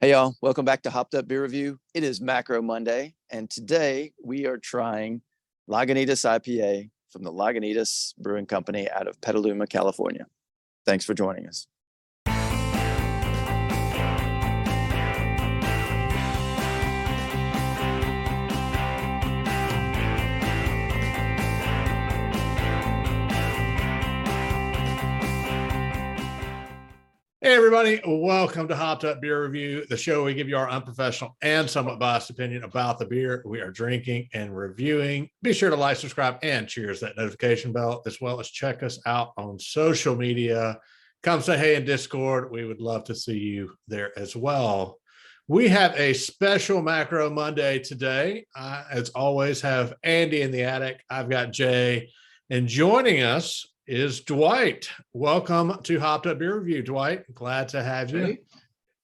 Hey y'all, welcome back to Hopped Up Beer Review. It is Macro Monday, and today we are trying Lagunitas IPA from the Lagunitas Brewing Company out of Petaluma, California. Thanks for joining us. Hey everybody, welcome to Hopped Up Beer Review, the show where we give you our unprofessional and somewhat biased opinion about the beer we are drinking and reviewing. Be sure to like, subscribe, and cheers that notification bell, as well as check us out on social media. Come say hey in Discord. We would love to see you there as well. We have a special Macro Monday today. As always, have Andy in the attic. I've got Jay, and joining us is Dwight. Welcome to Hopped Up Beer Review, Dwight. Glad to have you. Hey,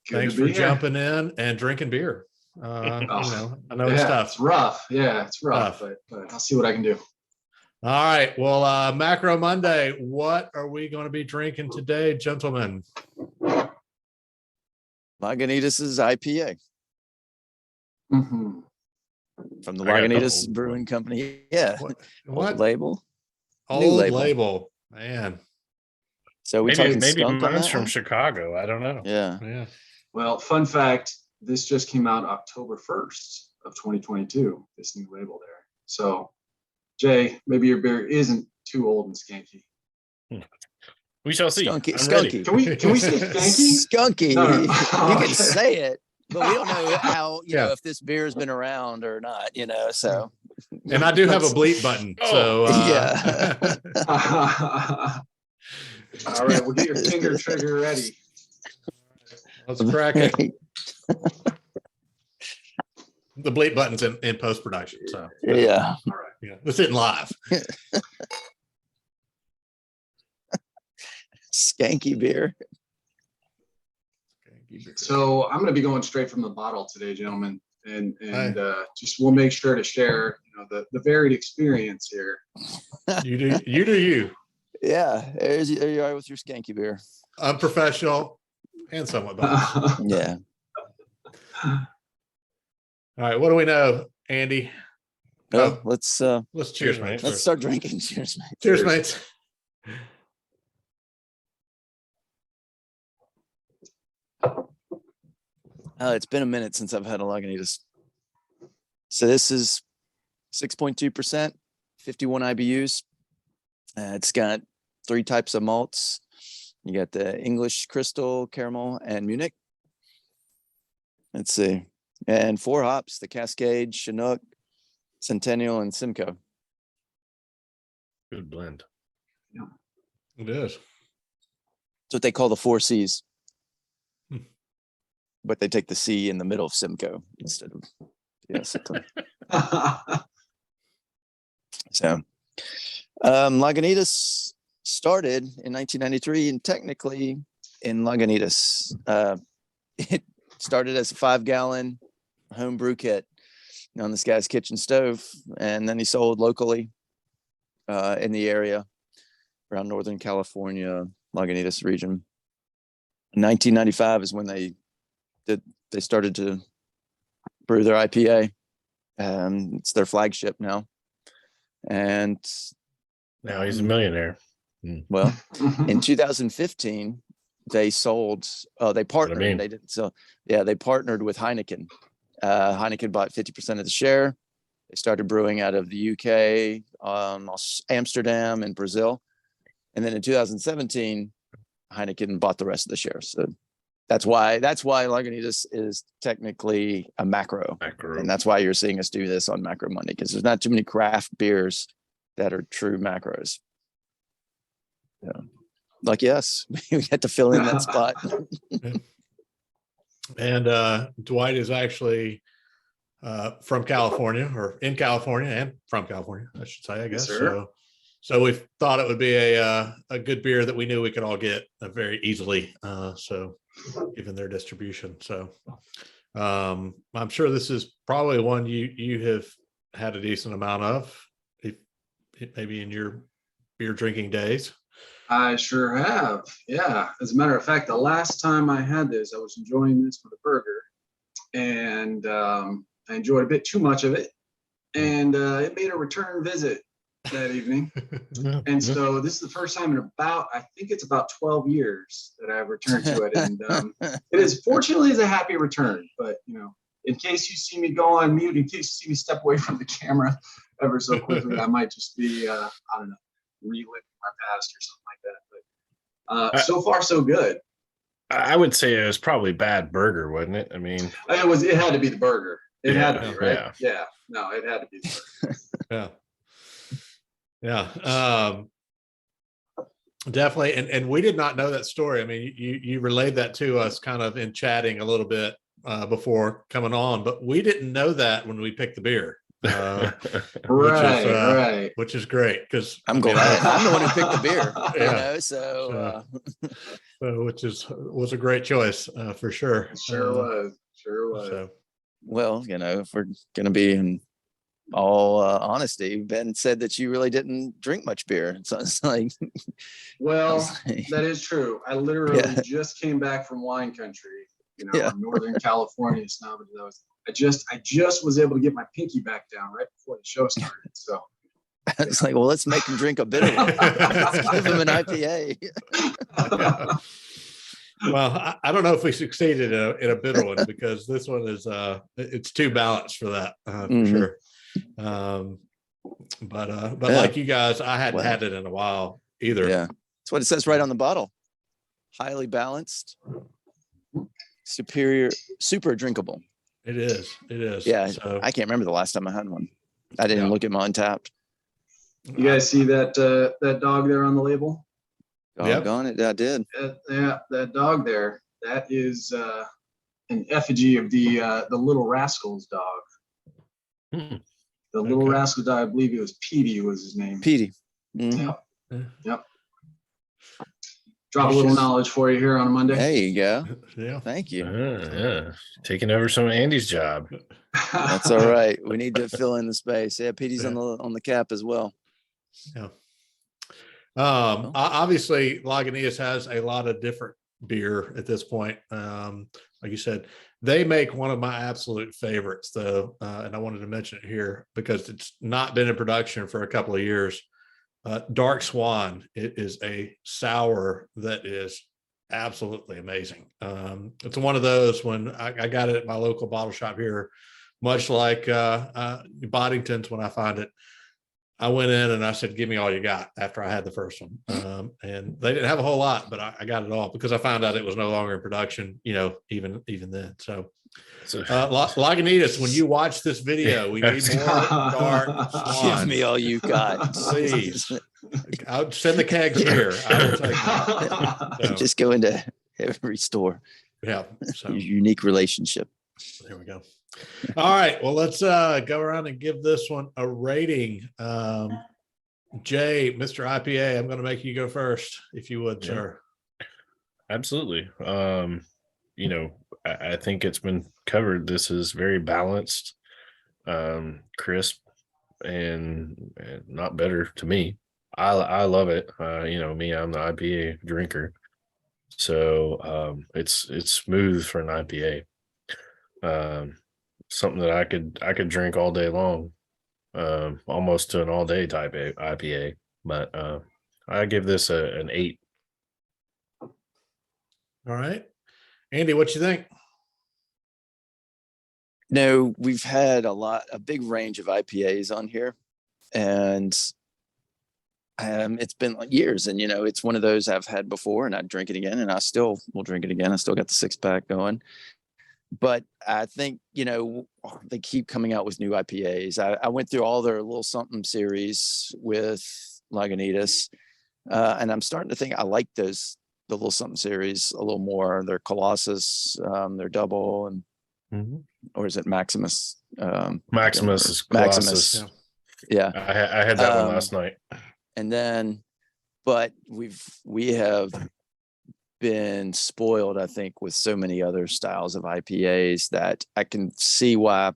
thanks for jumping in and drinking beer. I know it's tough. It's rough. Yeah, it's rough, but I'll see what I can do. All right. Well, Macro Monday, what are we going to be drinking today, gentlemen? Lagunitas' IPA. Mm-hmm. From the Lagunitas Brewing Company. Yeah. What? Old label. Old label. Man. So we maybe skunk mine's from Chicago. I don't know. Yeah. Well, fun fact, this just came out October 1st of 2022, this new label there. So, Jay, maybe your beer isn't too old and skanky. We shall see. Skunky. Can we say skanky? Skunky. No. You can say it, but we don't know how, know, if this beer has been around or not, so. And I do have a bleep button. So yeah. All right, we'll get your finger trigger ready. Let's crack it. The bleep button's in post-production. So yeah. All right. Yeah. This isn't live. Skanky beer. So I'm going to be going straight from the bottle today, gentlemen, and just we'll make sure to share, the varied experience here. You do you. Yeah, there you are with your skanky beer. Unprofessional and somewhat biased. Yeah. All right, what do we know, Andy? Well, let's cheers, mate. Let's start drinking. Cheers, mate. Cheers, mates. It's been a minute since I've had a Lagunitas. So this is 6.2%, 51 IBUs. It's got 3 types of malts. You got the English Crystal, Caramel, and Munich. Let's see. And 4 hops, the Cascade, Chinook, Centennial, and Simcoe. Good blend. Yeah. It is. It's what they call the 4 C's. But they take the C in the middle of Simcoe instead of So Lagunitas started in 1993, and technically in Lagunitas, it started as a 5-gallon home brew kit on this guy's kitchen stove, and then he sold locally in the area around Northern California, Lagunitas region. 1995 is when they started to brew their IPA. It's their flagship now. And now he's a millionaire. Well, in 2015, they partnered. They didn't sell. Yeah, they partnered with Heineken. Heineken bought 50% of the share. They started brewing out of the UK, Amsterdam, and Brazil. And then in 2017, Heineken bought the rest of the shares. So that's why Lagunitas is technically a macro. And that's why you're seeing us do this on Macro Monday, because there's not too many craft beers that are true macros. Yeah. Like, yes, we had to fill in that spot. And Dwight is actually from California, or in California, and from California, I should say, I guess. Yes, so we thought it would be a good beer that we knew we could all get very easily. So given their distribution. So I'm sure this is probably one you have had a decent amount of, maybe in your beer drinking days. I sure have. Yeah. As a matter of fact, the last time I had this, I was enjoying this with a burger. and I enjoyed a bit too much of it, and it made a return visit that evening. And so this is the first time in I think it's about 12 years that I've returned to it, and it is fortunately is a happy return. But in case you see me go on mute, in case you see me step away from the camera ever so quickly, I might just be I don't know, reliving my past or something like that. But so far so good. I would say it was probably bad burger, wasn't it? I mean, it had to be the burger. It had to be, right? Yeah. Yeah. No, it had to be the burger. Yeah. Definitely. And we did not know that story. I mean, you relayed that to us kind of in chatting a little bit before coming on, but we didn't know that when we picked the beer. Right. Which is great because I'm glad I'm the one who picked the beer. Which was a great choice for sure. Sure was. So, well, if we're gonna be in all honesty, Ben said that you really didn't drink much beer. So it's like, that is true. I literally just came back from wine country, Northern California snob. I just was able to get my pinky back down right before the show started. So it's like, well, let's make him drink a bitter one. Let's give him an IPA. Well, I don't know if we succeeded in a bitter one because this one is it's too balanced for that for sure. But like you guys, I hadn't had it in a while either. Yeah, that's what it says right on the bottle. Highly balanced, superior, super drinkable. It is. Yeah, so, I can't remember the last time I had one. I didn't look at my Untapped. You guys see that dog there on the label? Doggone it, I did. That dog there. That is an effigy of the Little Rascals dog. The Little Rascals dog. I believe it was Petey was his name. Petey. Yep. Drop a little knowledge for you here on a Monday. There you go. Yeah. Thank you. Taking over some of Andy's job. That's all right. We need to fill in the space. Yeah, Petey's on the cap as well. Yeah. Obviously, Lagunitas has a lot of different beer at this point. Like you said, they make one of my absolute favorites, though, and I wanted to mention it here because it's not been in production for a couple of years. Dark Swan. It is a sour that is absolutely amazing. It's one of those when I got it at my local bottle shop here, much like Boddington's when I find it. I went in and I said, give me all you got after I had the first one. And they didn't have a whole lot, but I got it all because I found out it was no longer in production, even then. So Lagunitas, when you watch this video, we need more Dark Swan. Give me all you got. Please. I'll send the kegs here. I will take them. So, just go into every store. Yeah. So Your unique relationship. there we go. All right. Well, let's go around and give this one a rating. Jay, Mr. IPA, I'm going to make you go first, if you would, sir. Absolutely. I think it's been covered. This is very balanced, crisp, and not bitter to me. I love it. I'm the IPA drinker, so it's smooth for an IPA. Something that I could drink all day long, almost to an all day type of IPA. But I give this an 8. All right, Andy, what you think? No, we've had a big range of IPAs on here, and it's been like years, and it's one of those I've had before, and I'd drink it again, and I still will drink it again. I still got the 6-pack going. But I think, they keep coming out with new IPAs. I went through all their little something series with Lagunitas, and I'm starting to think I like the little something series a little more. Their Colossus, their double, and or is it Maximus? Maximus is Colossus. Maximus. Yeah. I had that one last night. And then, but we have been spoiled, I think, with so many other styles of IPAs that I can see why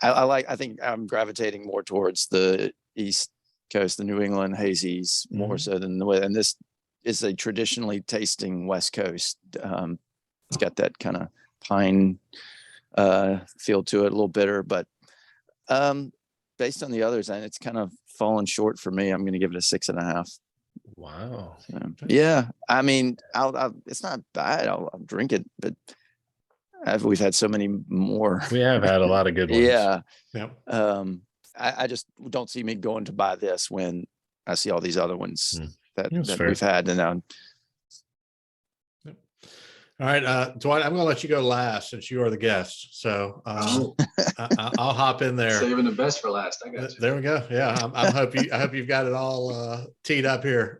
I think I'm gravitating more towards the East Coast, the New England hazies, more so than and this is a traditionally tasting West Coast. It's got that kind of pine feel to it, a little bitter, but based on the others, and it's kind of fallen short for me. I'm going to give it a 6.5. Wow. So, yeah, I mean, it's not bad. I'll drink it, but we've had so many more. We have had a lot of good ones. Yeah. Yep. I just don't see me going to buy this when I see all these other ones that fair. we've had. And now, All right, Dwight, I'm going to let you go last since you are the guest. So I'll hop in there. Saving the best for last. I got you. There we go. Yeah, I hope you've got it all teed up here.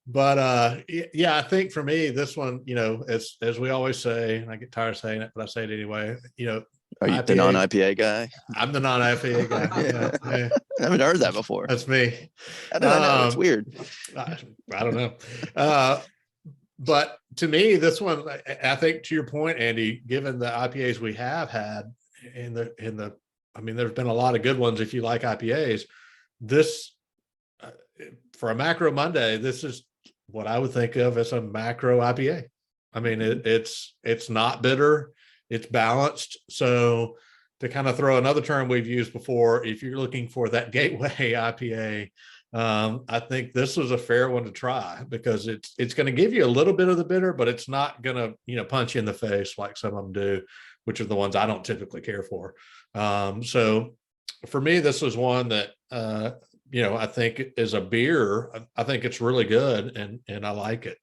But yeah, I think for me, this one, as we always say, and I get tired of saying it, but I say it anyway. Are you the non-IPA guy? I'm the non-IPA guy. Yeah. I haven't heard that before. That's me. I don't know. It's weird. I don't know. But to me, this one, I think, to your point, Andy, given the IPAs we have had I mean, there's been a lot of good ones. If you like IPAs, this for a Macro Monday, this is what I would think of as a macro IPA. I mean, it's not bitter, it's balanced. So to kind of throw another term we've used before, if you're looking for that gateway IPA, I think this was a fair one to try because it's going to give you a little bit of the bitter, but it's not going to, punch you in the face like some of them do, which are the ones I don't typically care for. So for me, this was one that, I think is a beer. I think it's really good and I like it.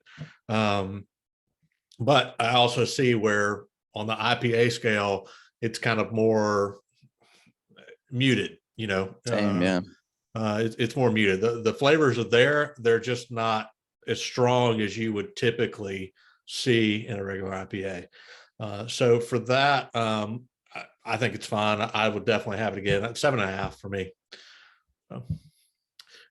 But I also see where on the IPA scale, it's kind of more muted, Same, yeah. It's more muted. The flavors are there. They're just not as strong as you would typically see in a regular IPA. So for that, I think it's fine. I would definitely have it again. That's 7.5 for me.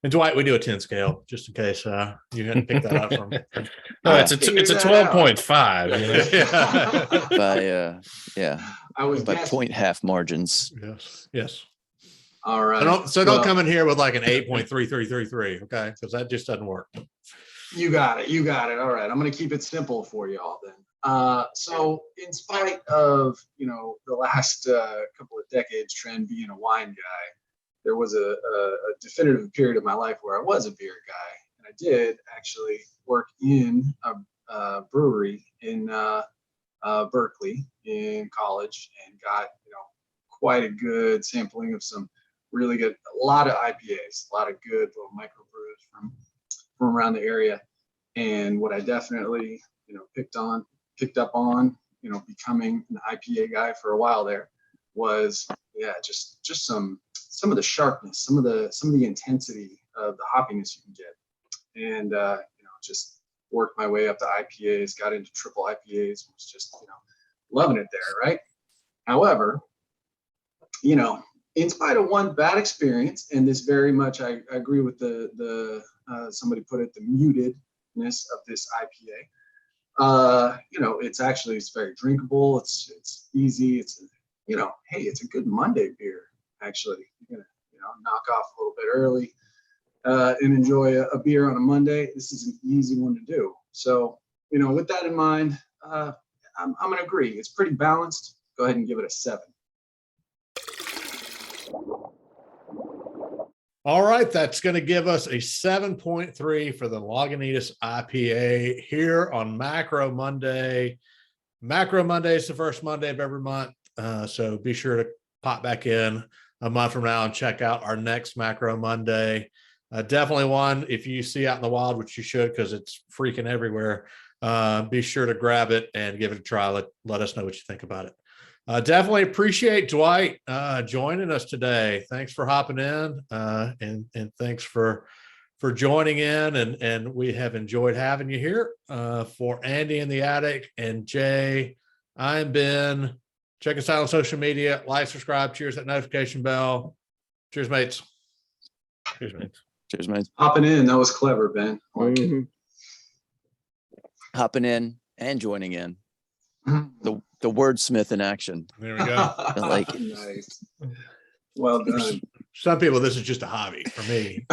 And Dwight, we do a 10 scale just in case you hadn't picked that up from. No, it's a 12.5. By I was by guessing. 0.5 margins. Yes. All right. Don't come in here with like an 8.3333, okay? Because that just doesn't work. You got it. All right. I'm going to keep it simple for y'all then. So in spite of, the last couple of decades trend being a wine guy, there was a definitive period of my life where I was a beer guy. And I did actually work in a brewery in Berkeley in college and got, quite a good sampling of some really good, a lot of IPAs, a lot of good little microbrews from around the area. And what I definitely, picked up on, becoming an IPA guy for a while there was, just some of the sharpness, some of the intensity of the hoppiness you can get. And, just worked my way up to IPAs, got into triple IPAs, was just, loving it there. Right. However, in spite of one bad experience, and this very much, I agree with the somebody put it, the mutedness of this IPA. It's very drinkable. It's easy. It's, hey, it's a good Monday beer. Actually, you're gonna, knock off a little bit early and enjoy a beer on a Monday. This is an easy one to do. So, with that in mind, I'm gonna agree. It's pretty balanced. Go ahead and give it a 7. All right, that's going to give us a 7.3 for the Lagunitas IPA here on Macro Monday. Macro Monday is the first Monday of every month, so be sure to pop back in a month from now and check out our next Macro Monday. Definitely one, if you see out in the wild, which you should because it's freaking everywhere, be sure to grab it and give it a try. Let us know what you think about it. Definitely appreciate Dwight joining us today. Thanks for hopping in and thanks for joining in. And we have enjoyed having you here. For Andy in the Attic and Jay, I'm Ben. Check us out on social media. Like, subscribe. Cheers, that notification bell. Cheers, mates. Cheers, mates. Cheers, mates. Hopping in. That was clever, Ben. Hopping in and joining in. The wordsmith in action. There we go. I like it. Nice. Well done. Some people, this is just a hobby. For me,